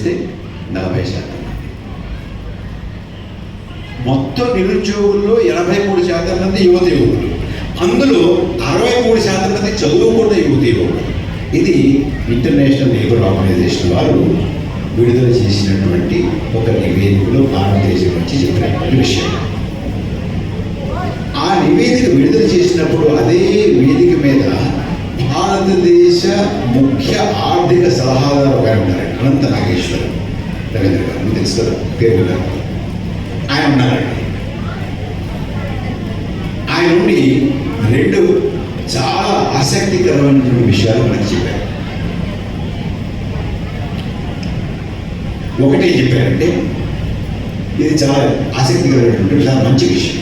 చేస్తే 40%. మొత్తం నిరుద్యోగుల్లో 83% మంది యువకులు, అందులో 63% మంది చదువుకున్న యువకులు. ఇది ఇంటర్నేషనల్ లేబర్ ఆర్గనైజేషన్ వారు విడుదల చేసినటువంటి ఒక నివేదికలో భారతదేశం నుంచి చెప్పినటువంటి విషయం. ఆ నివేదిక విడుదల చేసినప్పుడు అదే వేదిక మీద భారతదేశ ముఖ్య ఆర్థిక సలహాదారు గారు ఉన్నారండి, అనంత నాగేశ్వరం రవీంద్ర గారు, తెలుసు కదా పేరు గారు. ఆయన ఉన్నారండి. ఆయన నుండి 2 చాలా ఆసక్తికరమైనటువంటి విషయాలు మనకి చెప్పారు. ఒకటి చెప్పారంటే ఇది చాలా ఆసక్తికరమైనటువంటి చాలా మంచి విషయం.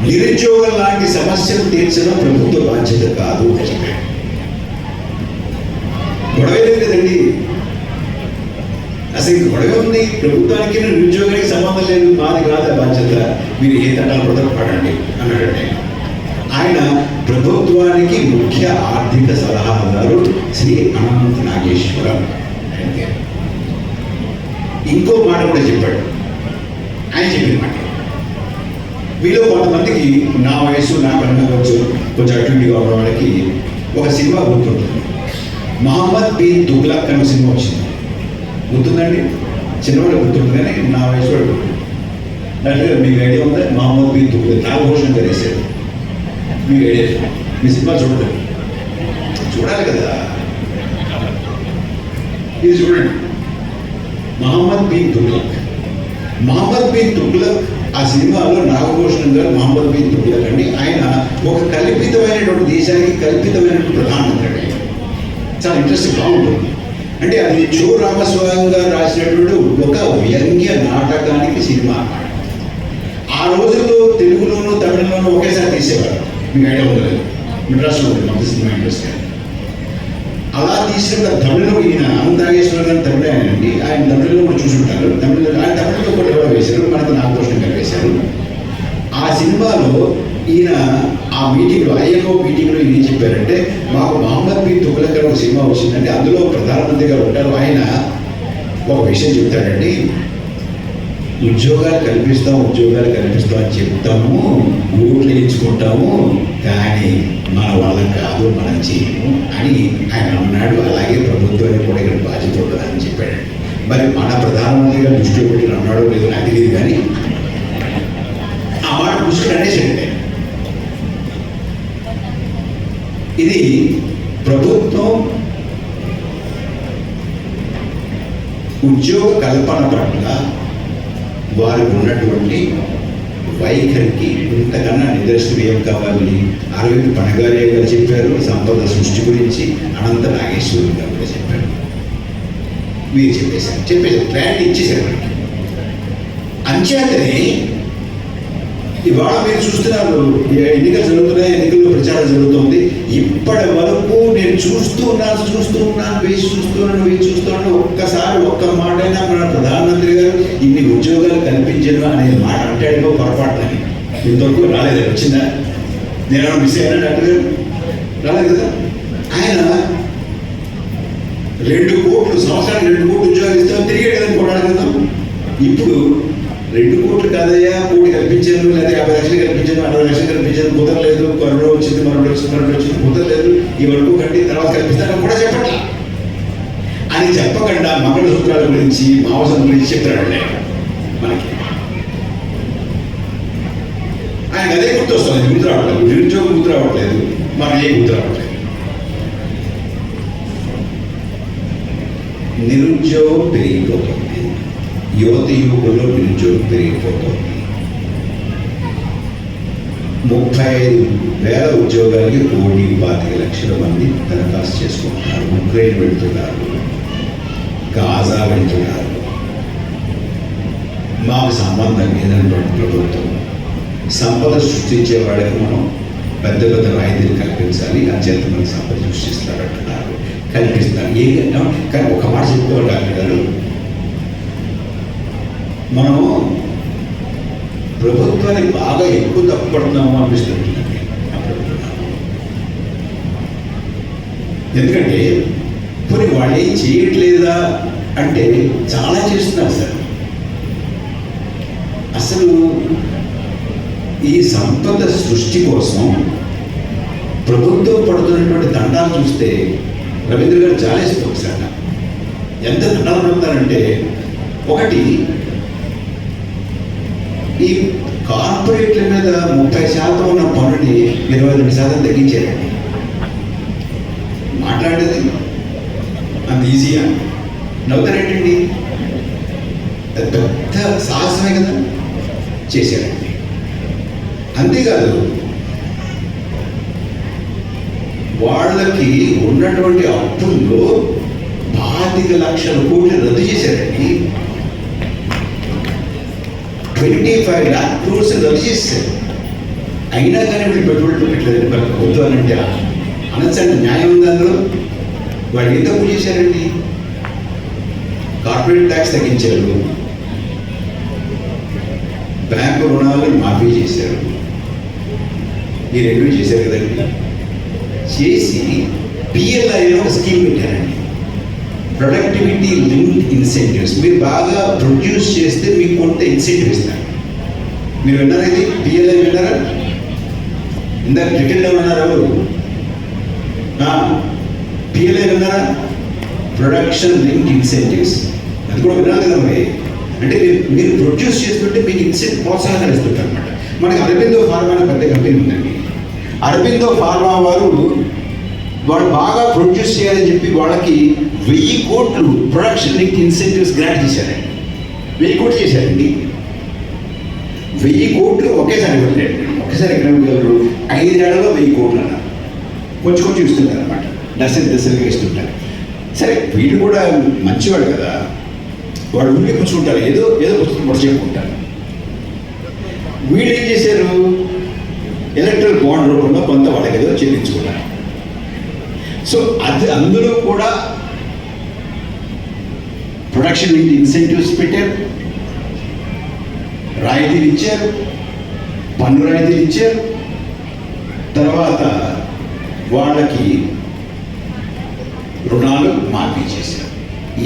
నిరుద్యోగం లాంటి సమస్యను తీర్చడం ప్రభుత్వ బాధ్యత కాదు అని చెప్పారు. గొడవ లేదు కదండి, అసలు గొడవ ఉంది. ప్రభుత్వానికి నిరుద్యోగానికి సంబంధం లేదు, మాది కాదు బాధ్యత, మీరు ఏ తట్టాలు పడండి అన్నాడండి. ఆయన ప్రభుత్వానికి ముఖ్య ఆర్థిక సలహాదారు శ్రీ అనంత నాగేశ్వరం. ఇంకో మాట కూడా చెప్పాడు. ఆయన చెప్పిన మాట, వీళ్ళు కొంతమందికి నా వయసు నాకన్నా కొంచెం అటువంటిగా ఉన్న వాళ్ళకి ఒక సినిమా గుర్తుంటుంది. మహమ్మద్ బిన్ తుగ్లక్ అనే సినిమా వచ్చింది, గుర్తుందండి? చిన్నవాడు గుర్తుంది కానీ నా వయసు వాడు అంటే మీకు ఐడియా ఉందా? మహమ్మద్ బిన్ తుగ్లక్ నాగభూషణ్ గారు వేశారు. మీకు ఐడియా? మీ సినిమా చూడలేదు, చూడాలి కదా, ఇది చూడండి. మహమ్మద్ బిన్ తుగ్లక్. మహమ్మద్ బిన్ తుగ్లక్ ఆ సినిమాలో నాగభూషణ్ గారు మహమ్మద్ బిన్ తుగ్లక్ అండి. ఆయన ఒక కల్పితమైనటువంటి దేశానికి కల్పితమైనటువంటి ప్రధానమంత్రి అండి. చాలా ఇంట్రెస్టింగ్ బాగుంటుంది. అంటే అది చో రామస్వామి గారు రాసినటువంటి ఒక వ్యంగ్య నాటకానికి సినిమా. ఆ రోజుల్లో తెలుగులోనూ తమిళంలోనూ ఒకేసారి తీసేవారు, మీకు ఐడియా ఉండలేదు. మెడ్రాస్లో ఉంది మొదటి సినిమా ఇండస్ట్రీ. అలా తీసిన తమిళలో ఈయన అనంతాగేశ్వర గారు తమిళ ఆయనండి. ఆయన తమిళలో కూడా చూసుంటారు. ఆయన తమిళలో కూడా ఎవరో వేశారు, మనకు నాగభూషణ్ గారు వేశారు. ఆ సినిమాలో ఈయన ఆ మీటింగ్లో, ఐఎంఓ మీటింగ్లో ఈయన ఏం చెప్పారంటే, మాకు మహమ్మద్ బిన్ తుగ్లక్ గారు ఒక సినిమా వచ్చిందండి, అందులో ప్రధానమంత్రి గారు ఉంటారు. ఆయన ఒక విషయం చెప్తాడండి, ఉద్యోగాలు కల్పిస్తాం అని చెప్తాము, ఓట్లు వేయించుకుంటాము, కానీ మన వాళ్ళకి కాదు, మనం చేయము అని ఆయన అన్నాడు. అలాగే ప్రభుత్వానికి కూడా ఇక్కడ బాధ్యత ఉంటుందని చెప్పాడండి. మరి మన ప్రధానమంత్రి గారు దృష్టిలో పెట్టి అన్నాడో లేదో నాకు తెలియదు, కానీ ఆ మాట దృష్టిలో అనేసండి. ఇది ప్రభుత్వం ఉద్యోగ కల్పన పట్ల వారికి ఉన్నటువంటి వైఖరికి ఇంతకన్నా నిదర్శనం ఏం కావాలి? అరవింద్ పనగారియా గారు చెప్పారు, సంపద సృష్టి గురించి అనంత నాగేశ్వరి గారు కూడా చెప్పారు. వీరు చెప్పేశారు క్లారిటీ ఇచ్చేసారు మనకి. అంచేతనే ఇవాళ మీరు చూస్తున్నారు, ఎన్నికలు జరుగుతున్నాయి, ఎన్నికల్లో ప్రచారం జరుగుతుంది. ఇప్పటి వరకు నేను చూస్తూ ఉన్నాను, వేసి చూస్తున్నాను. ఒక్కసారి ఒక్క మాటైనా మన ప్రధానమంత్రి గారు ఇన్ని ఉద్యోగాలు కల్పించను అనే మాట అంటాడో పొరపాటుని ఇంతవరకు రాలేదు. వచ్చిందా? నేను మిస్ అయినా డాక్టర్ గారు రాలేదు కదా. ఆయన 2 కోట్లు సంవత్సరానికి 2 కోట్లు ఉద్యోగాలు ఇస్తాం తిరిగాడు కదా కొన్నాడు కదా. ఇప్పుడు 2 కోట్లు కాదయ్యా, 1 కోటి కల్పించాను, లేదా 50 లక్షలు కల్పించాను, 60 లక్షలు కల్పించాను, కుదరలేదు, కరోనా వచ్చింది, మరొకటి వచ్చింది, కుదరలేదు, ఈ వరకు కంటే తర్వాత కల్పిస్తాను కూడా చెప్పట్లా అని చెప్పకుండా మంగళసూత్రాల గురించి, మాంసం గురించి చెప్తాడండి మనకి. ఆయన అదే గుర్తు వస్తుంది, గుర్తు రావట్లేదు, నిరుద్యోగం గుర్తు రావట్లేదు, మనం ఏ గుర్తు రావట్లేదు. నిరుద్యోగం పెరిగిపోతుంది, యువకుల్లో నిరుద్యోగం పెరిగిపోతుంది. 35,000 ఉద్యోగాలకి 1,25,00,000 మంది దరఖాస్తు చేసుకుంటున్నారు. ఉక్రెయిన్ వెళ్తున్నారు, గాజా వెళ్తున్నారు. మాకు సంబంధం లేనటువంటి ప్రభుత్వం సంపద సృష్టించే వాడికి మనం పెద్ద పెద్ద రాయితీలు కల్పించాలి, అంచేత మనకి సంపద సృష్టిస్తారంటున్నారు, కల్పిస్తారు. కానీ ఒక మాట చెప్పుకోవాలి డాక్టర్ గారు, మనము ప్రభుత్వాన్ని బాగా ఎక్కువ తప్పుపడుతున్నాము అనిపిస్తుంటుందండి. ఎందుకంటే పోనీ వాళ్ళు ఏం చేయట్లేదా అంటే చాలా చేస్తున్నారు సార్. అసలు ఈ సంపద సృష్టి కోసం ప్రభుత్వం పడుతున్నటువంటి దండాలు చూస్తే రవీంద్ర గారు జాలేస్తుంది ఒకసారి. ఎంత దండాలు పడుతున్నారంటే, ఒకటి ఈ కార్పొరేట్ల మీద 30% ఉన్న పనుని 22% తగ్గించారండి. మాట్లాడేది అంత ఈజీగా నవ్వుతారేంటండి, పెద్ద సాహసమే కదా చేశారండి. అంతేకాదు వాళ్ళకి ఉన్నటువంటి అప్పుల్లో 25 లక్షల కోట్లు రద్దు చేశారండి. 25 lakh crores రద్దు చేశారు. అయినా కానీ వీళ్ళు పెట్టుబడులు పెట్టలేదు. మరి ప్రభుత్వాలు అంటే అనొచ్చండి, న్యాయం ఉంది అందులో. వాళ్ళు ఏం తప్పు చేశారండి? కార్పొరేట్ ట్యాక్స్ తగ్గించారు, బ్యాంకు రుణాలను మాఫీ చేశారు, ఈ రెండు చేశారు కదండి. చేసి పిఎల్ఐలో ఒక స్కీమ్ పెట్టారండి, ప్రొడక్టివిటీ లింక్డ్ ఇన్సెంటివ్స్. మీరు బాగా ప్రొడ్యూస్ చేస్తే మీకు కొంత ఇన్సెంటివ్ ఇస్తారు. మీరు విన్నారా ఇది? పిఎల్ఐ విన్నారా? ఇందాక క్రికెట్లో ఉన్నారు ఎవరు? పిఎల్ఐ విన్నారా? Production linked incentives. అది కూడా విన్నారు కదా మరి. అంటే మీరు ప్రొడ్యూస్ చేస్తుంటే మీకు ఇన్సెంటివ్ ప్రోత్సాహం ఇస్తుంటారు అనమాట. మనకి అరబిందో ఫార్మా అనే పెద్ద కంపెనీ ఉందండి. అరబిందో ఫార్మా వాళ్ళు బాగా ప్రొడ్యూస్ చేయాలని చెప్పి వాళ్ళకి 1000 కోట్లు ప్రొడక్షన్ లింక్ ఇన్సెంటివ్స్ గ్రాంట్ చేశారండి. 1000 కోట్లు చేశారండి. 1000 కోట్లు ఒకేసారి పెట్టారు. ఒకేసారి ఎక్కడ 5 ఏళ్లలో 1000 కోట్లు అన్నారు. కొంచెం కొంచెం ఇస్తుంటారు అనమాట, దశలుగా ఇస్తుంటారు. సరే, వీళ్ళు కూడా మంచివాడు కదా, వాడు ఉండి కూర్చుంటారు, ఏదో పుస్తకం చెప్పుకుంటారు. వీళ్ళు ఏం చేశారు? ఎలక్ట్రల్ బాండ్ రూపంలో కొంత వాళ్ళకి ఏదో చెల్లించుకున్నారు. సో అది అందులో కూడా ప్రొడక్షన్ లింక్డ్ ఇన్సెంటివ్స్ పెట్టారు, రాయితీలు ఇచ్చారు, పన్ను రాయితీలు ఇచ్చారు. తర్వాత వాళ్ళకి రుణాలు మాఫీ చేశారు.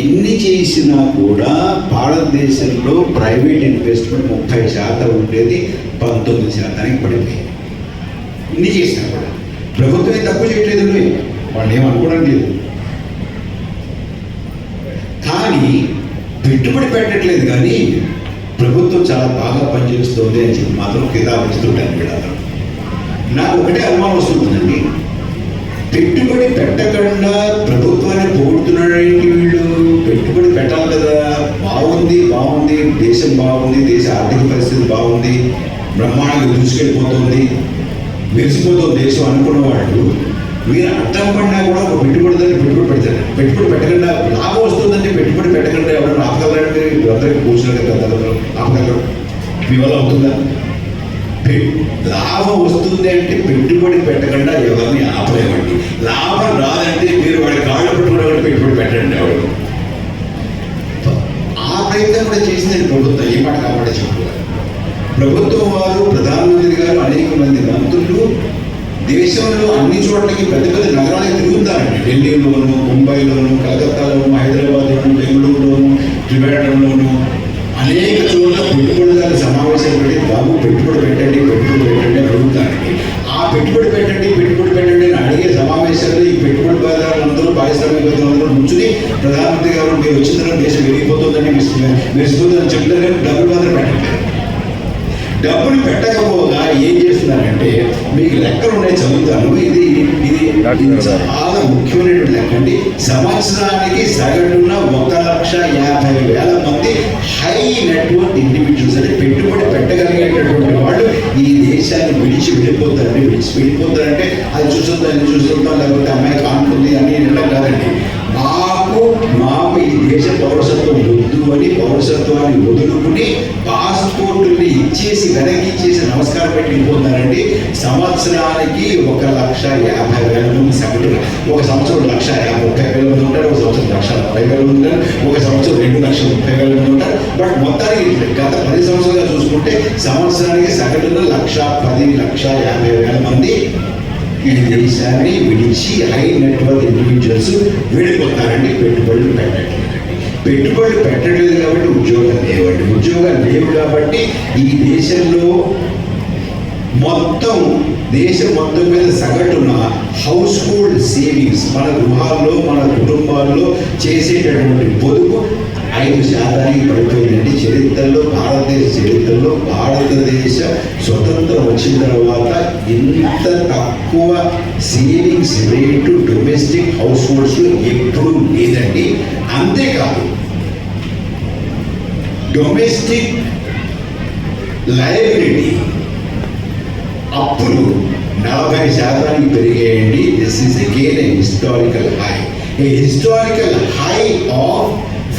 ఎన్ని చేసినా కూడా భారతదేశంలో ప్రైవేట్ ఇన్వెస్ట్మెంట్ 30% ఉండేది 19% పడిపోయింది. ఇన్ని చేసినా కూడా ప్రభుత్వం తప్పు చేయట్లేదు, వాళ్ళు ఏమనుకోవడం లేదు. కానీ పెట్టుబడి పెట్టట్లేదు, కానీ ప్రభుత్వం చాలా బాగా పనిచేస్తుంది అని చెప్పి మాత్రం కితాబు ఇస్తుంటాను వీళ్ళందరూ. నాకు ఒకటే అనుమానం వస్తుందండి, పెట్టుబడి పెట్టకుండా ప్రభుత్వాన్ని పొగుడుతున్నాడేంటి వీళ్ళు? పెట్టుబడి పెట్టాలి కదా. బాగుంది, దేశం బాగుంది, దేశ ఆర్థిక పరిస్థితి బాగుంది, బ్రహ్మాండంగా దూసుకెళ్ళిపోతుంది, మెరిసిపోతుంది దేశం అనుకున్న వాళ్ళు మీరు అడ్డం పడినా కూడా ఒక పెట్టుబడిదాన్ని పెట్టుబడి పెడతారు. పెట్టుబడి పెట్టకుండా లాభం వస్తుందంటే పెట్టుబడి పెట్టకుండా ఎవరైనా ఆపగలరంటే అందరికీ కూర్చున్నారు కదా, ఆపగలరు. మీ వల్ల అవుతుందా? లాభం వస్తుంది అంటే పెట్టుబడి పెట్టకుండా ఎవరిని ఆపలేమండి. లాభం రాదంటే మీరు వాడి కాళ్ళు పెట్టుకుని పెట్టుబడి పెట్టండి. ఎవరు ఆ ప్రయత్నం కూడా చేసిందండి ప్రభుత్వం. ఏ మాట కాబట్టి చెప్పుకోవాలి. ప్రభుత్వం వారు, ప్రధానమంత్రి గారు, అనేక మంది మంత్రులు దేశంలో అన్ని చోట్లకి పెద్ద పెద్ద నగరాలకు తిరుగుతారండి. ఢిల్లీలోను, ముంబైలోను, కలకత్తాలోను, హైదరాబాద్లోను, బెంగళూరులోను, త్రివేంద్రంలోను అనేక చోట్ల పెట్టుబడిదారుల సమావేశాలు పెట్టి బాబు పెట్టుబడి పెట్టండి అని అడుగుతారండి. ఆ పెట్టుబడి పెట్టండి అని అడిగే సమావేశాల్లో ఈ పెట్టుబడిదారులందరూ, పారిశ్రామికవేత్తలందరూ నుంచుని ప్రధానమంత్రి గారు మీరు వచ్చిన తర్వాత దేశం వెళ్ళిపోతుందని మెరిసిపోతుందని చెప్తారు, కానీ డబ్బులు మాత్రం పెట్టట్లేదు. డబ్బులు పెట్టకపోగా ఏం చేస్తున్నారంటే, మీకు లెక్కలు ఉన్నాయి చదువుతాను, ఇది చాలా ముఖ్యమైనటువంటి లెక్క అండి. సంవత్సరానికి సగటున 1,50,000 మంది హై నెట్వర్క్ ఇండివిజువల్స్ అంటే పెట్టుబడి పెట్టగలిగేటటువంటి వాళ్ళు ఈ దేశాన్ని విడిచి వెళ్ళిపోతారంటే అది చూస్తుంటాం లేకపోతే అమ్మాయి కానుకుంది అని నిండం కాదండి. మాకు ఈ దేశ పౌరసత్వం వద్దు అని పౌరసత్వాన్ని వదులుకుని పాస్పోర్టుల్ని వెనక్కి ఇచ్చేసి నమస్కారం పెట్టి వెళ్ళిపోతున్నారండి. సంవత్సరానికి 1,50,000 మంది సగటున. ఒక సంవత్సరం 1,30,000 మంది ఉంటారు, ఒక సంవత్సరం 1,40,000 మంది ఉంటారు, ఒక సంవత్సరం 2,30,000 మంది ఉంటారు. బట్ మొత్తానికి గత 10 సంవత్సరాలుగా చూసుకుంటే సంవత్సరానికి సగటున 1,10,000, 1,50,000 మంది ఈ దేశాన్ని విడిచి హై నెట్వర్క్ ఇండివిజువల్స్ వెళ్ళిపోతారండి. పెట్టుబడులు పెట్టట్లేదండి. పెట్టుబడులు పెట్టట్లేదు కాబట్టి ఉద్యోగాలు లేవండి. ఉద్యోగాలు లేవు కాబట్టి ఈ దేశంలో దేశం మొత్తం మీద సగటున హౌస్ హోల్డ్ సేవింగ్స్, మన గృహాల్లో మన కుటుంబాల్లో చేసేటటువంటి పొదుపు 5% పడిపోయిందండి. చరిత్రలో, భారతదేశ చరిత్రలో భారతదేశ స్వతంత్రం వచ్చిన తర్వాత ఇంత తక్కువ సేవింగ్స్ రేటు డొమెస్టిక్ హౌస్ హోల్డ్స్లో ఎప్పుడూ లేదండి. అంతేకాదు డొమెస్టిక్ లయబిలిటీ అప్పులు 40% పెరిగాయండి. This is again a historical high. A historical high of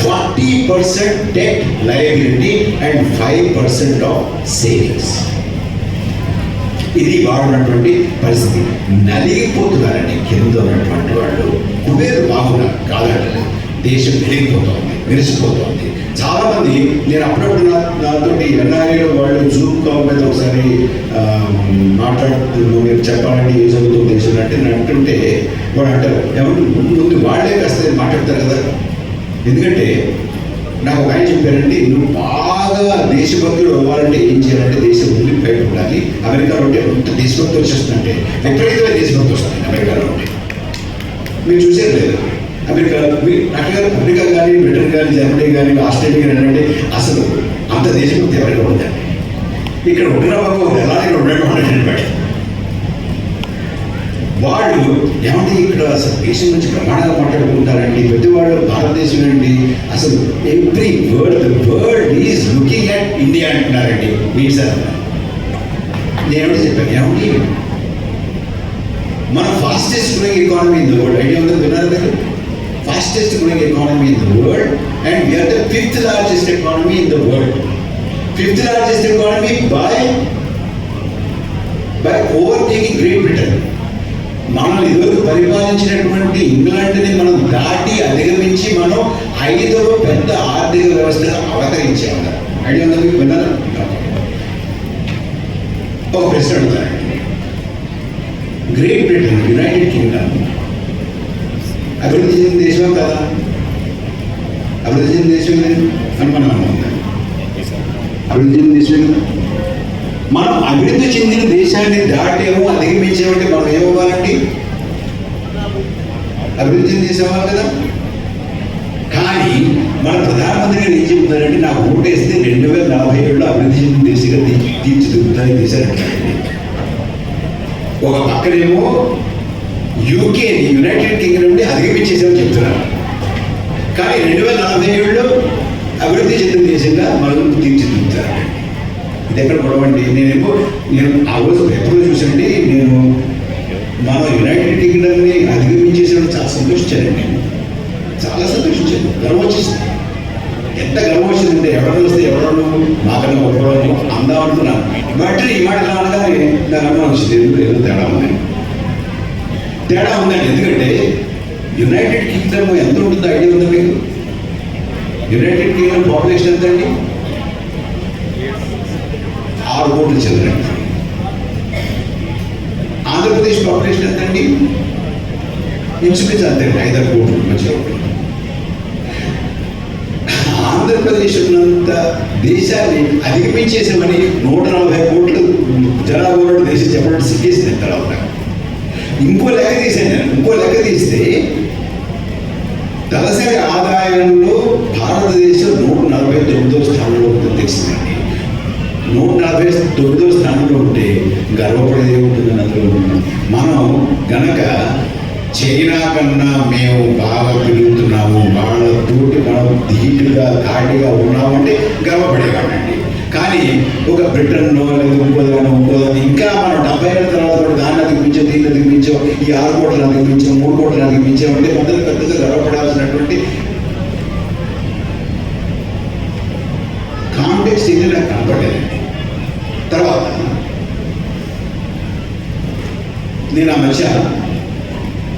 40% debt liability and 5% of savings. ఇది వాడున్నటువంటి పరిస్థితి. నలిగిపోతున్నారండి కింద ఉన్నటువంటి వాళ్ళు. కుబేరు బాగున్నారు కాదంటలేదు, దేశం వెలిగిపోతుంది, మెరిసిపోతుంది. చాలా మంది నేను అప్పుడప్పుడు నాతో ఎన్ఆర్ఐలో వాళ్ళు జూమ్ కాల్ మీద ఒకసారి మాట్లాడుతున్నాను, మీరు చెప్పాలండి ఏ చదువుతుంది దేశంలో అంటే నేను అంటుంటే వాడు అంటారు ఏమంటే ముందు వాళ్ళే కాస్త మాట్లాడతారు కదా. ఎందుకంటే నాకు ఒక ఆయన చెప్పారంటే నువ్వు బాగా దేశభక్తులు అవ్వాలంటే ఏం చేయాలంటే దేశం ముందు బయట ఉండాలి. అమెరికాలో ఉంటే ఎంత దేశభక్తి వచ్చేస్తుందంటే విపరీతమైన దేశభక్తి వస్తుంది అమెరికాలో ఉంటే. మీరు చూసేది లేదు అమెరికా కానీ బ్రిటన్ కానీ జర్మనీ కానీ ఆస్ట్రేలియా కానీ అంటే అసలు అంత దేశభక్తి ఎవరికి ఉందండి. ఇక్కడ ఉంటున్న బాబు ఎలా ఇక్కడ ఉండడం వాళ్ళు ఏమంటే ఇక్కడ అసలు దేశం నుంచి ప్రమాణాలు మాట్లాడుకుంటారండి. ప్రతివాడు భారతదేశం అండి అసలు every world is looking at India అంటున్నారండి. మీరు సార్ నేనేమిటి చెప్పాను ఏమండి మన fastest growing economy in the world. Idea ఉందా విన్నారు కదా? Fastest growing economy in the world and we are the 5th largest economy in the world. 5th largest economy by overtaking Great Britain. మనం ఇదివరకు పరిపాలించినటువంటి ఇంగ్లాండ్ని మనం దాటి అధిగమించి మనం 5వ పెద్ద ఆర్థిక వ్యవస్థగా అవతరించాము. ఐడియా ఉందా మీకు? విన్నారా? ఒక ప్రశ్న అడుగుతానండి. గ్రేట్ బ్రిటన్, యునైటెడ్ కింగ్డమ్ అభివృద్ధి చెందిన దేశం కదా? అభివృద్ధి చెందిన దేశం లేదు అని మనం అనుకుంటాం. అభివృద్ధి చెందిన దేశం కదా. మనం అభివృద్ధి చెందిన దేశాన్ని దాటేమో అధిగమించేమంటే మనం ఏమవ్వాలండి? అభివృద్ధి చెందిన దేశం అవ్వాలి కదా. కానీ మన ప్రధానమంత్రి గారు ఏం చెబుతారంటే నాకు ఓటేస్తే 2047లో అభివృద్ధి చెందిన దేశంగా తీర్చిదిద్దుతారని తీశారంటారండి. ఒక పక్కనేమో యూకేని, యునైటెడ్ కింగ్డమ్ని అధిగమించేసామని చెప్తున్నారు. కానీ 2047లో అభివృద్ధి చెందిన దేశంగా మనం తీర్చిదిద్దుతారు. ఇది ఎక్కడ గొడవండి? నేను ఆ రోజు ఎప్పుడో చూసండి, నేను మన యునైటెడ్ కింగ్డమ్ని అధిగమించేసినప్పుడు చాలా సంతోషించానండి. చాలా సంతోషించాను, గర్వం వచ్చేసింది. ఎంత గర్వం వచ్చిందంటే ఎవరు వస్తే ఎవరు మాకన్నా గొప్పవాళ్ళు అందాం అనుకున్నాను. బట్ ఈ మాట అనగానే నాకు అనుమానం వచ్చింది, ఏదో తేడా ఉందండి. ఎందుకంటే యునైటెడ్ కింగ్డమ్ ఎంత ఉంటుందో ఐడియా ఉందా మీకు? యునైటెడ్ కింగ్డమ్ పాపులేషన్ ఎంత అండి? 6 కోట్లు చదరండి. ఆంధ్రప్రదేశ్ పాపులేషన్ ఎంత అండి? ఇంచుమించు అంతండి, 5 కోట్లు మధ్యలో. ఆంధ్రప్రదేశ్ ఉన్నంత దేశాన్ని అధిగమించేసామని 140 కోట్లు జనాభా దేశం చెప్పడం సిగ్గేసింది. తర్వాత ఇంకో లెక్క తీస్తే తలసరి ఆదాయంలో భారతదేశం 149వ స్థానంలో తెలిసిందండి. 149వ స్థానంలో ఉంటే గర్వపడేది ఉంటుందని అందులో మనం గనక చైనా కన్నా మేము బాగా పెరుగుతున్నాము, వాళ్ళతోటి మనం ధీటుగా ఘాటిగా ఉన్నామంటే గర్వపడేవాడండి. కానీ ఒక బ్రిటన్నో లేదా ఇంకోదానో ఇంకా మనం 70 ఏళ్ళ తర్వాత దాన్ని అధిగమించాం, దీన్ని అధిగమించాం, ఈ 6 కోట్లను అధిగమించాం, 3 కోట్లను అధిగమించామంటే మొదలు పెద్దగా గర్వపడాల్సినటువంటి కాంటెక్స్ట్ ఇది నాకు కనపడలేదండి. తర్వాత నేను ఆ మధ్య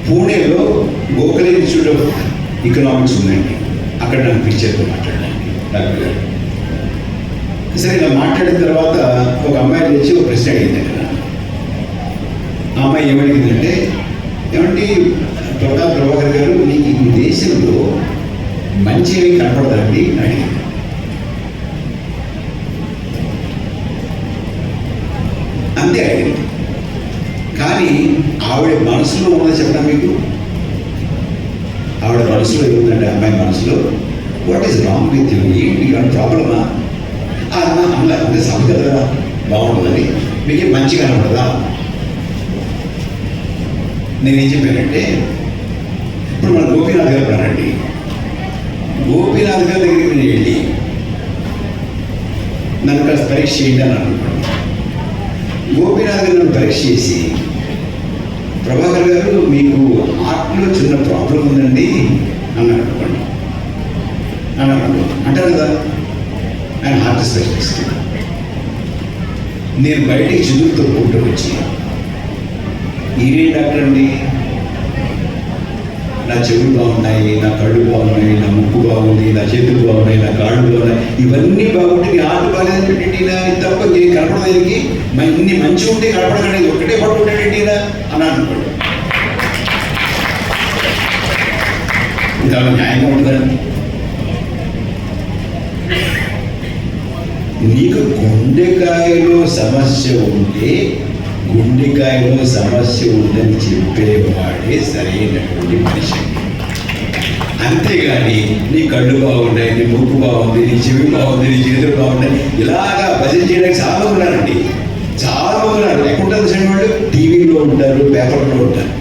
పూణేలో గోఖలే ఇన్స్టిట్యూట్ ఆఫ్ ఎకనామిక్స్ ఉందండి, అక్కడ నన్ను పిలిచేతో మాట్లాడాను డాక్టర్ గారు. సరే ఇలా మాట్లాడిన తర్వాత ఒక అమ్మాయి లేచి ఒక ప్రశ్న అడిగింది. అక్కడ ఆ అమ్మాయి ఏమడిగిందంటే, ఏమంటే ప్రభాకర్ గారు, నీకు ఈ దేశంలో మంచి ఏమి కనపడదండి అని అడిగింది. అంతే అడిగింది. కానీ ఆవిడ మనసులో ఉన్నది చెప్పడం మీకు, ఆవిడ మనసులో ఏముందంటే, అమ్మాయి మనసులో, what is wrong with you, ఏంటి ప్రాబ్లమా? అమ్మ అంటే సభ కదా బాగుంటుందని, మీకు మంచి కనపడదా? నేనేం చెప్పానంటే, ఇప్పుడు మన గోపీనాథ్ గారు ఉన్నారండి, గోపీనాథ్ గారి దగ్గరికి నేను వెళ్ళి నన్ను కాస్త పరీక్ష చేయండి అని అనుకోండి. గోపీనాథ్ గారు నన్ను పరీక్ష చేసి, ప్రభాకర్ గారు మీకు హార్ట్లో చిన్న ప్రాబ్లం ఉందండి అన్నాడు అనుకోండి. అంటారు కదా, ఆయన హార్ట్ స్పెషలిస్ట్. నేను బయటికి చిదురుతో పుట్టు వచ్చి, ఈయనే డాక్టర్ అండి, నా చెవులు బాగున్నాయి, నా కళ్ళు బాగున్నాయి, నా ముక్కు బాగుంది, నా చేతులు బాగున్నాయి, నా కాళ్ళు బాగున్నాయి, ఇవన్నీ బాగుంటే నీ ఆట బాగాలేదని పెట్టినా తప్ప నేను కనపడడానికి ఇన్ని మంచి ఉంటే కనపడకండి, ఒకటే పట్టుకుంటాడేంటినా అని అనుకోండి. ఇంకా న్యాయంగా ఉంటుందండి. నీకు గుండెకాయలో సమస్య ఉంటే గుండెకాయలో సమస్య ఉందని చెప్పేవాడే సరైనటువంటి మనిషి. అంతేగాని నీ కళ్ళు బాగున్నాయి, నీ ముక్కు బాగుంది, నీ చెవి బాగుంది, నీ చేతులు బాగున్నాయి, ఇలాగా భజన చేయడానికి చాలా ఉన్నారండి. చాలా ఉన్నారు. ఎక్కడుంటారు తెలిసిన వాళ్ళు? టీవీలో ఉంటారు, పేపర్లో ఉంటారు.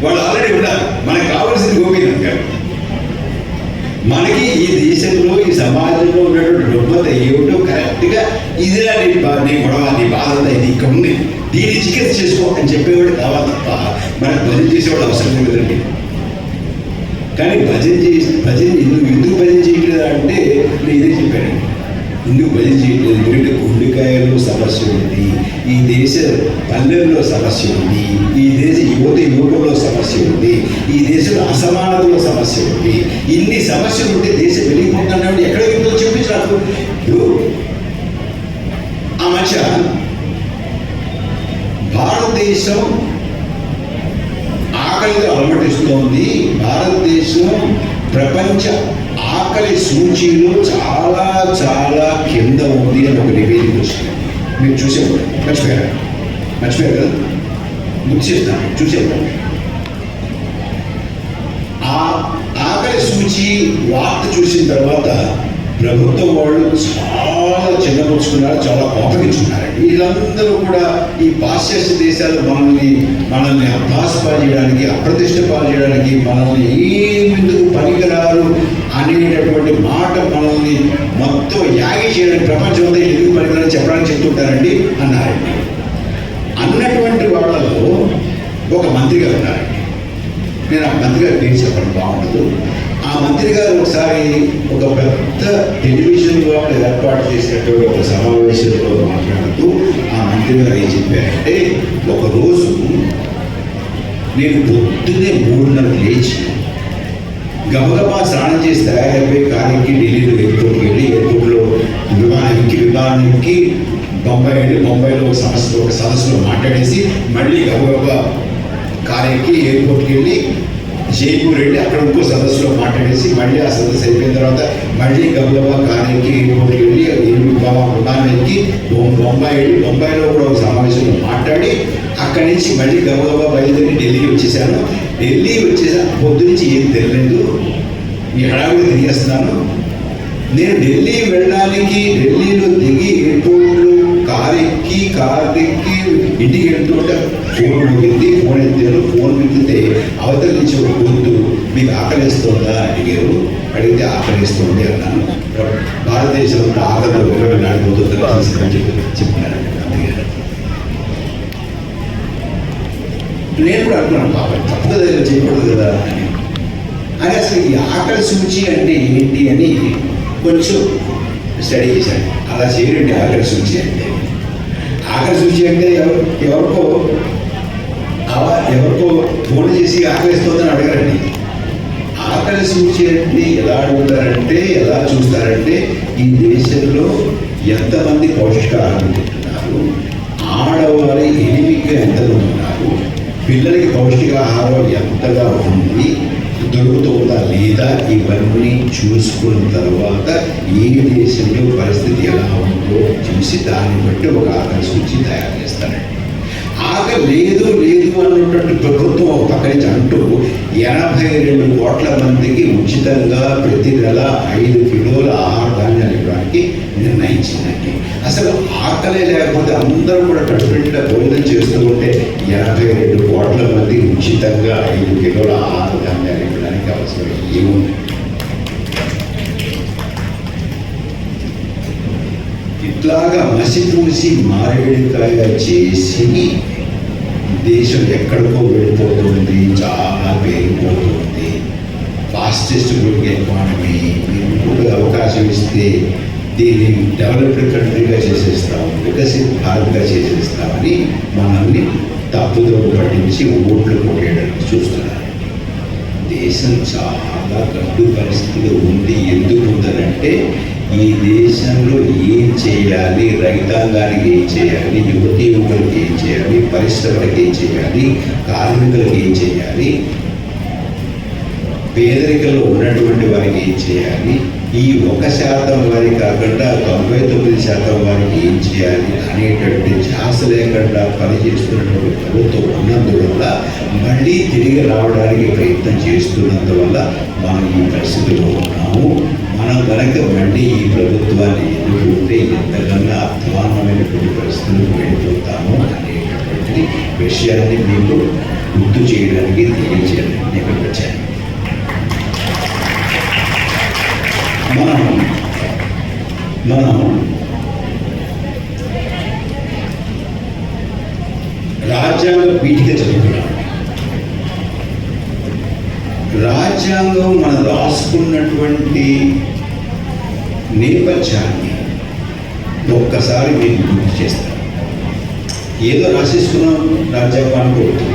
వాళ్ళు ఆల్రెడీ ఉన్నారు. మనకు కావాల్సింది గోపీనాథ్ గారు. మనకి ఈ దేశంలో, ఈ సమాజంలో ఉన్నటువంటి రుగ్మత ఏమిటో కరెక్ట్గా, ఇదిలా నీ గొడవ, నీ బాధ ఇది ఇక్కడ ఉంది, దీన్ని చికిత్స చేసుకో అని చెప్పేవాడు కావాలి తప్ప మనకు భజన చేసేవాడు అవసరం లేదండి. కానీ భజన ఎందుకు భజన చేయట్లేదు అంటే నేను ఇదే చెప్పానండి. ఎందుకు భజన చేయట్లేదు? ఎందుకంటే గుండెకాయలో సమస్య ఉంది, ఈ దేశ పల్లెల్లో సమస్య ఉంది, ఈ దేశ యువకుల్లో సమస్య ఉంది, ఈ దేశంలో అసమానతలో సమస్య ఉంది. ఇన్ని సమస్యలు ఉంటే దేశం వెళ్ళిపోతున్నాడు. ఎక్కడ వెళ్తుందో చూపించి నాకు. ఇప్పుడు ఆ మధ్య భారతదేశం ఆకలితో అలమటిస్తోంది. భారతదేశం ప్రపంచ ఆకలి సూచీలో చాలా చాలా కింద ఉంది అని ఒక నివేదిక వచ్చింది. మీరు చూసేవాడు, మర్చిపోయారు కదా, గుర్తు చేస్తాను, చూసేవాడు. ఆ ఆకలి సూచి వార్త చూసిన తర్వాత ప్రభుత్వం వాళ్ళు చాలా చిన్నపుచ్చుకున్నారు, చాలా కోపగించుకున్నారండి. వీళ్ళందరూ కూడా ఈ పాశ్చాత్య దేశాలు మనల్ని అభ్యాసపాలు చేయడానికి, అప్రతిష్ట పాలు చేయడానికి, మనల్ని ఏమెందుకు పనికిరారు అనేటటువంటి మాట మనల్ని మొత్తం యాగి చేయడానికి, ప్రపంచంలో ఎందుకు పనికిరాని చెప్పడానికి చెప్తుంటారండి అన్నారండి. అన్నటువంటి వాళ్ళలో ఒక మంత్రి గారు ఉన్నారండి. నేను ఆ మంత్రి గారి పేరు చెప్పడం బాగుండదు. ఆ మంత్రి గారు ఒకసారి ఒక పెద్ద టెలివిజన్ వాళ్ళు ఏర్పాటు చేసినటువంటి ఒక సమావేశంలో మాట్లాడుతూ ఆ మంత్రి గారు ఏం చెప్పారంటే, ఒకరోజు నేను పొద్దున్నే 3:30 లేచి గబగబా స్నానం చేసి తయారైపోయి కారెక్కి ఢిల్లీలో ఎయిర్పోర్ట్కి వెళ్ళి, ఎయిర్పోర్ట్లో విమానం ఎక్కి బొంబాయి వెళ్ళి, బొంబాయిలో ఒక సదస్సులో మాట్లాడేసి మళ్ళీ గబగబా కారెక్కి ఎయిర్పోర్ట్కి వెళ్ళి జైపూర్ వెళ్ళి అక్కడ ఇంకో సదస్సులో మాట్లాడేసి మళ్ళీ ఆ సదస్సు అయిపోయిన తర్వాత మళ్ళీ గబగబా కారెక్కి ఎయిర్పోర్ట్కి వెళ్ళి విమానం ఎక్కి బొంబాయి వెళ్ళి, బొంబాయిలో కూడా ఒక సమావేశంలో మాట్లాడి అక్కడి నుంచి మళ్ళీ గబగబా బయలుదేరి ఢిల్లీకి వచ్చేసాను. ఢిల్లీ వచ్చేసాను, పొద్దు నుంచి ఏం తెలియలేదు, ఈ హడావిడి తిరిగేస్తున్నాను. నేను ఢిల్లీ వెళ్ళడానికి ఢిల్లీలో దిగి ఎయిర్పోర్ట్లో కారు ఎక్కి ఇంటికి వెళ్తుంటే ఫోన్ మోగింది. ఫోన్ ఎత్తాను. ఫోన్ ఎత్తితే అవతల నుంచి ఒక గొంతు, మీకు ఆకలిస్తుందా అడిగారు. అడిగితే ఆకలిస్తుంది అన్నాను. భారతదేశంలో ఆకలిలో ఒకటి నాడిపోతుందని చెప్పినారండి అందుకే. నేను కూడా అనుకున్నాను, పాపం తప్పు కదా చేయకూడదు కదా అని అసలు ఈ ఆకలి సూచి అంటే ఏంటి అని కొంచెం స్టడీ చేశాను. అలా చేయరండి ఆకలి సూచి అంటే. ఆకలి సూచి అంటే ఎవరికో ఫోన్ చేసి ఆకలిస్తుందని అడగరండి. ఆకలి సూచి అంటే ఎలా అడుగుతారంటే, ఎలా చూస్తారంటే, ఈ దేశంలో ఎంతమంది పౌష్టికాహారం తింటున్నారు, ఆడవారి వీక్గా ఎంతమంది ఉన్నారు, పిల్లలకి పౌష్టికాహారం ఎంతగా ఉంది, దొరుకుతుందా లేదా, ఇవన్నీ చూసుకున్న తర్వాత ఏ దేశంలో పరిస్థితి ఎలా ఉందో చూసి దాన్ని బట్టి ఒక ఆకలి సూచి తయారు చేస్తారండి. ఆకలి లేదు అన్నటువంటి ప్రభుత్వం ఒక పక్క నుంచి అంటూ 82 కోట్ల మందికి ఉచితంగా ప్రతి నెల 5 కిలోల ఆహార ధాన్యాలు ఇవ్వడానికి నిర్ణయించిందండి. అసలు ఆకలే లేకపోతే అందరూ కూడా కడుపునిండా భోజనం చేస్తూ ఉంటే 82 కోట్ల మందికి ఉచితంగా 5 కిలోల ఆహార ధాన్యాలు ఇవ్వడానికి అవసరం ఏముంది? ఇట్లాగా మసిపూసి మారేడుకాయ చేసి దేశం ఎక్కడికో వెళ్ళిపోతుంది, చాలా పెరిగిపోతుంది, ఫాస్టెస్ట్ గ్రోయింగ్ ఎకానమీ, ఇప్పుడు అవకాశం ఇస్తే దీన్ని డెవలప్డ్ కంట్రీగా చేసేస్తాం, వికసిత భారత్గా చేసేస్తామని మనల్ని తప్పుదో పట్టించి ఓట్లు కొట్టేయడానికి చూస్తున్నారు. దేశం చాలా గడ్డు పరిస్థితిలో ఉంది. ఎందుకు ఉందనంటే ఈ దేశంలో ఏం చేయాలి, రైతాంగానికి ఏం చేయాలి, యువతీ యువకులకు ఏం చేయాలి, పరిశ్రమలకు ఏం చేయాలి, కార్మికులకు ఏం చేయాలి, పేదరికంలో ఉన్నటువంటి వారికి ఏం చేయాలి, ఈ 1% వారికి కాకుండా 99% వారికి ఏం చేయాలి అనేటువంటి ధ్యాస లేకుండా పనిచేస్తున్నటువంటి ప్రభుత్వం ఉన్నందువల్ల మళ్ళీ తిరిగి రావడానికి ప్రయత్నం చేస్తున్నందువల్ల మనం ఈ పరిస్థితిలో ఉన్నాము. మనం కనుక మళ్ళీ ఈ ప్రభుత్వాన్ని ఎన్నుకుంటే ఎంతకన్నా అధ్వానమైనటువంటి పరిస్థితులకు వెళ్ళిపోతాము అనేటటువంటి విషయాన్ని మీకు గుర్తు చేయడానికి తెలియజేయాలని ఇక్కడికి వచ్చాను. మనం రాజ్యాంగ పీఠిక చదువుతున్నాం. రాజ్యాంగం మనం రాసుకున్నటువంటి నేపథ్యాన్ని ఒక్కసారి మీకు గుర్తు చేస్తాను. ఏదో రాసేసుకున్నాం రాజ్యాంగానికి.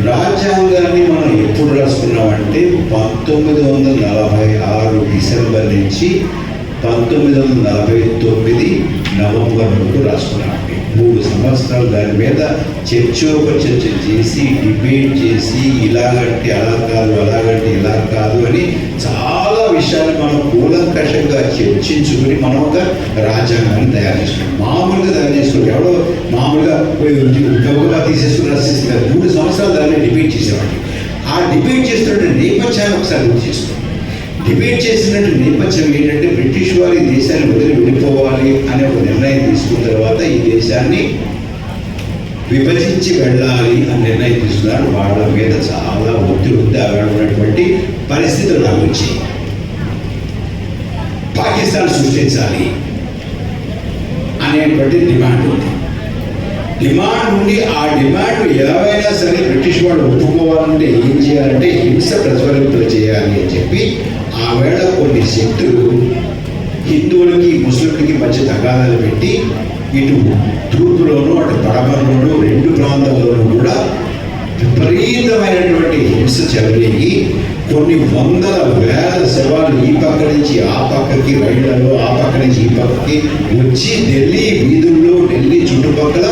రాజ్యాంగాన్ని మనం ఎప్పుడు రాసుకున్నామంటే 1946 డిసెంబర్ నుంచి 1949 నవంబర్ వరకు రాసుకున్నామండి. 3 సంవత్సరాలు దాని మీద చర్చోపచర్చ చేసి, డిబేట్ చేసి, ఇలాగంటే అలా కాదు, అలాగంటే ఇలా కాదు అని చాలా విషయాలు మనం కూలంకషంగా చర్చించుకుని మనం ఒక రాజ్యాంగాన్ని తయారు చేసుకున్నాం. మామూలుగా తయారు చేసుకున్నాం. ఎవడో మామూలుగా గౌరవ తీసేసుకుని రాసేస్తున్నారు. 3 సంవత్సరాలు దాన్ని డిబేట్ చేసేవాడిని. ఆ డిబేట్ చేస్తున్న నేపథ్యాన్ని ఒకసారి గుర్తు చేసుకోండి. డిబేట్ చేసినట్టు నేపథ్యం ఏంటంటే బ్రిటిష్ వారు ఈ దేశాన్ని వదిలి వెళ్ళిపోవాలి అనే ఒక నిర్ణయం తీసుకున్న తర్వాత ఈ దేశాన్ని విభజించి వెళ్ళాలి అని నిర్ణయం తీసుకున్నారు. వాళ్ళ మీద చాలా ఒత్తిడి ఉన్నటువంటి పరిస్థితులు నాకు వచ్చి పాకిస్తాన్ సృష్టించాలి అనేటువంటి డిమాండ్ ఉంది. డిమాండ్ ఉండి ఆ డిమాండ్ ఏవైనా సరే బ్రిటిష్ వాళ్ళు ఒప్పుకోవాలంటే ఏం చేయాలంటే హింస ప్రజ్వలింపులు చేయాలి అని చెప్పి ఆ వేళ కొన్ని శక్తులు హిందువులకి ముస్లింలకి మధ్య తగాదాలు పెట్టి ఇటు తూర్పులోనూ అటు పడమరలోనూ 2 ప్రాంతాల్లోనూ కూడా విపరీతమైనటువంటి హింస చెలరేగి కొన్ని వందల వేల శవాలు ఈ పక్క నుంచి ఆ పక్కకి రైళ్లలో, ఆ పక్క నుంచి ఈ పక్కకి వచ్చి ఢిల్లీ వీధుల్లో, ఢిల్లీ చుట్టుపక్కల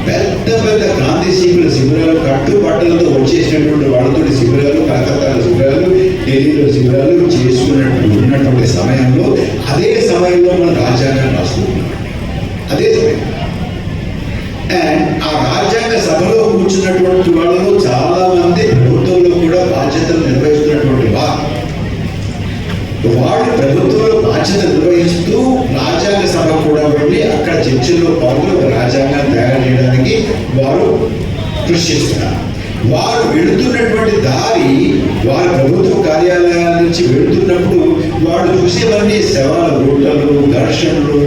పెద్ద పెద్ద క్రాంతిశీకుల శిబిరాలు, కట్టుబట్టలతో వచ్చేసినటువంటి వాళ్ళతో శిబిరాలు, కలకత్తాలో శిబిరాలు, ఢిల్లీలో శిబిరాలు ఉన్నటువంటి సమయంలో, అదే సమయంలో మనం రాజ్యాంగాన్ని రాసుకుంటున్నాం. అదే సమయం అండ్ ఆ రాజ్యాంగ సభలో కూర్చున్నటువంటి వాళ్ళలో చాలా మంది ప్రభుత్వంలో కూడా బాధ్యతలు నిర్వహిస్తున్నటువంటి వాళ్ళు ప్రభుత్వంలో బాధ్యత నిర్వహిస్తూ రాజ్యాంగ సభ కూడా వెళ్ళి అక్కడ చర్చల్లో పాల్గొని ఒక రాజ్యాంగాన్ని తయారు చేయడానికి వారు కృషి చేస్తున్నారు. వారు వెళుతున్నటువంటి దారి, వారి ప్రభుత్వ కార్యాలయాల నుంచి వెళుతున్నప్పుడు వాళ్ళు చూసేవన్నీ శవాల గుట్టలు, ఘర్షణలు,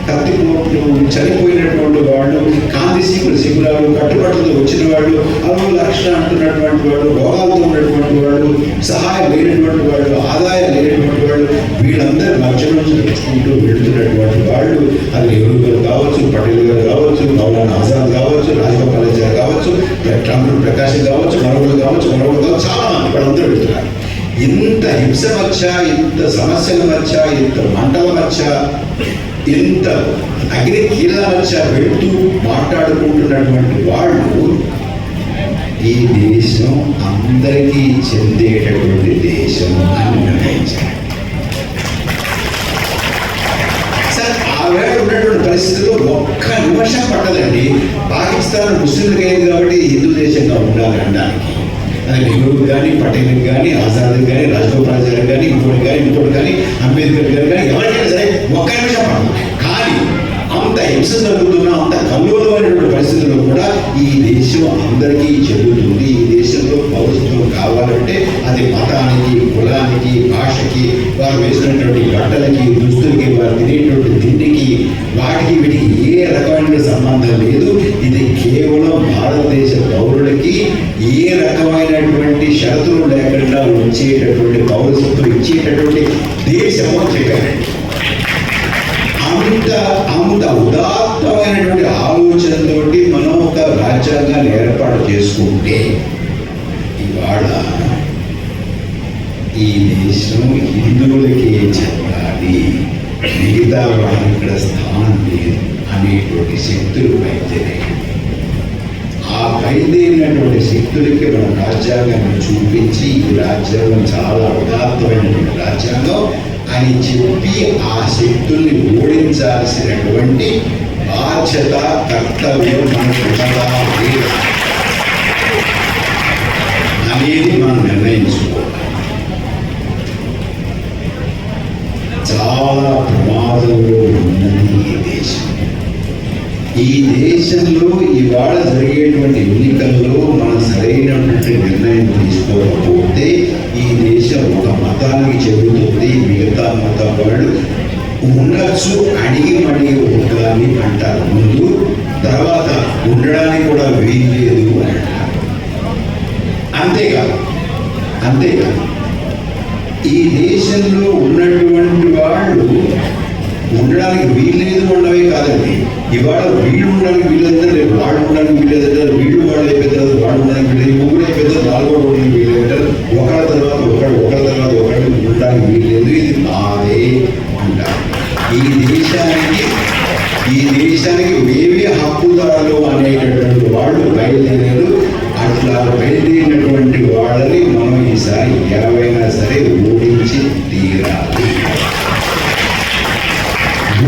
కత్తిపోట్లు, చనిపోయినటువంటి వాళ్ళు, కాంతిశీకుల శిబిరాలు, కట్టుబట్టలతో వచ్చిన వాళ్ళు, అరువు లక్షణ అంటున్నటువంటి వాళ్ళు, రోగాలతో ఉన్నటువంటి వాళ్ళు, సహాయం లేనటువంటి వాళ్ళు, ఆదాయం లేనటువంటి వాళ్ళు, వీళ్ళందరూ మధ్య నుంచి నడుచుకుంటూ వెళుతున్నటువంటి వాళ్ళు, అది నెహ్రూ గారు కావచ్చు, పటేల్ గారు కావచ్చు, మౌలానా ఆజాద్ కావచ్చు, రాజగోపాలాచారి కావచ్చు, ప్రకాశం కావచ్చు, మరొకరు కావచ్చు, చాలా మంది వాళ్ళందరూ వెళ్తున్నారు. ఇంత హింస మధ్య, ఇంత సమస్యల మధ్య, ఇంత మంటల మధ్య, ఇంత అగ్ని కీళ్ళ మధ్య వెళ్తూ మాట్లాడుకుంటున్నటువంటి వాళ్ళు ఈ దేశం అందరికీ చెందేటటువంటి దేశం అని నిర్ణయించారు. సార్ ఆ వేళ ఉన్నటువంటి పరిస్థితుల్లో ఒక్క నిమిషం పట్టదండి. పాకిస్తాన్ ముస్లింలకు అయింది కాబట్టి హిందూ దేశంగా ఉండాలి అనడానికి. అది నెహ్రూకి కానీ, పటేల్కి కానీ, ఆజాద్కి కానీ, రాజగోపాలాచారికి కానీ, ఇంకోటి కానీ అంబేద్కర్ గారు కానీ ఎవరికైనా సరే ఒక్క నిమిషం పడదు. కానీ అంత హింస జరుగుతున్న, అంత కల్లోలమైనటువంటి పరిస్థితుల్లో కూడా ఈ దేశం అందరికీ చెందుతుంది. ఈ దేశంలో పౌరత్వం కావాలంటే అది మతానికి, కులానికి, భాషకి, వారు వేసినటువంటి బట్టలకి, దుస్తులకి, వారు తినేటువంటి తిండికి, వాటికి వీటికి ఏ రకమైన సంబంధం లేదు. ఇది కేవలం భారతదేశ పౌరులకి ఏ రకమైనటువంటి షరతులు లేకుండా వచ్చేటటువంటి పౌరసత్వం ఇచ్చేటటువంటి దేశం అని చెప్పారండి. అంత ఉదాత్తమైనటువంటి ఆలోచనతోటి మనం ఒక రాజ్యాంగాన్ని ఏర్పాటు చేసుకుంటే ఇవాళ ఈ దేశం హిందువులకే చెప్పాలి, మిగతా వాళ్ళకి ఇక్కడ స్థానం లేదు అనేటువంటి శక్తులు బయలుదేరాయి. ఆ బయలుదేరినటువంటి శక్తులకి మనం రాజ్యాంగాన్ని చూపించి ఈ రాజ్యాంగం చాలా ఉదాత్తమైనటువంటి రాజ్యాంగం అని చెప్పి ఆ శక్తుల్ని ఓడించాల్సినటువంటి బాధ్యత, కర్తవ్యం మనకు ఉన్నదా అనేది మనం నిర్ణయించుకోవాలి. చాలా ప్రమాదంలో ఉన్నది ఈ దేశం. ఈ దేశంలో ఇవాళ జరిగేటువంటి ఎన్నికల్లో మనం సరైనటువంటి నిర్ణయం తీసుకోకపోతే ఈ దేశం ఒక మతానికి చెబుతుంది, మిగతా మతం వాళ్ళు ఉండొచ్చు, అడిగి మడిగి ఉండాలి అంటారు ముందు, తర్వాత ఉండడానికి కూడా వీల్లేదు అని అంటారు. అంతేకాదు ఈ దేశంలో ఉన్నటువంటి వాళ్ళు ఉండడానికి వీల్లేదు ఉండవే కాదండి. ఇవాళ వీళ్ళు ఉండడానికి వీళ్ళంటే రేపు వాళ్ళు ఉండడానికి వీళ్ళంటారు, వీళ్ళు వాళ్ళు అయిపోతారు, వాళ్ళు ఉండడానికి వీళ్ళు, ముగ్గురు అయిపోతారు, నాలుగో ఉండడానికి వీళ్ళు అంటారు, ఒకళ్ళ తర్వాత ఒకళ్ళు ఉండడానికి వీల్లేదు, ఇది నాదే అంటారు. ఈ దేశానికి మేమే హక్కుదారులు అనేటటువంటి వాళ్ళు బయలుదేరారు. అట్లా బయలుదేరినటువంటి వాళ్ళని మనం ఈసారి ఎలాగైనా సరే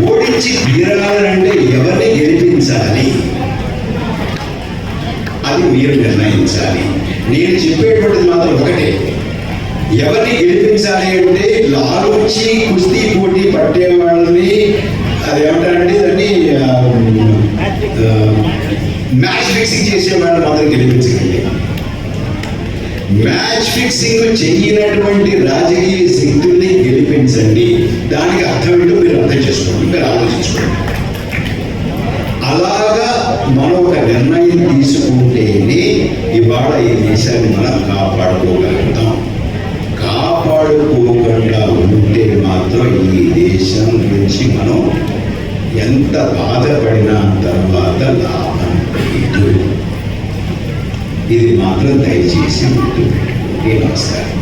ఓడించి తీరాలంటే ఎవరిని గెలిపించాలి అది మీరు నిర్ణయించాలి. నేను చెప్పేటువంటిది మాత్రం ఒకటే, ఎవరిని గెలిపించాలి అంటే లాలూచి కుస్తీ పోటీ పట్టే వాళ్ళని, అదేమంటారంటే దాన్ని మ్యాచ్ ఫిక్సింగ్ చేసే వాళ్ళని మాత్రం గెలిపించగలిగి, మ్యాచ్ ఫిక్సింగ్ చెయ్యినటువంటి రాజకీయ శక్తుల్ని గెలిపించండి. దానికి అర్థం ఏంటో మీరు అర్థం చేసుకోండి, మీరు ఆలోచించుకోండి. అలాగా మనం ఒక నిర్ణయం తీసుకుంటేనే ఇవాళ ఈ దేశాన్ని మనం కాపాడుకోగలుగుతాం. కాపాడుకోకుండా ఉంటే మాత్రం ఈ దేశం గురించి మనం ఎంత బాధపడినా తర్వాత లాభం లేదు. ఇది మాత్రం దయచేసి గుర్తుపెట్టుకోండి. నమస్కారం.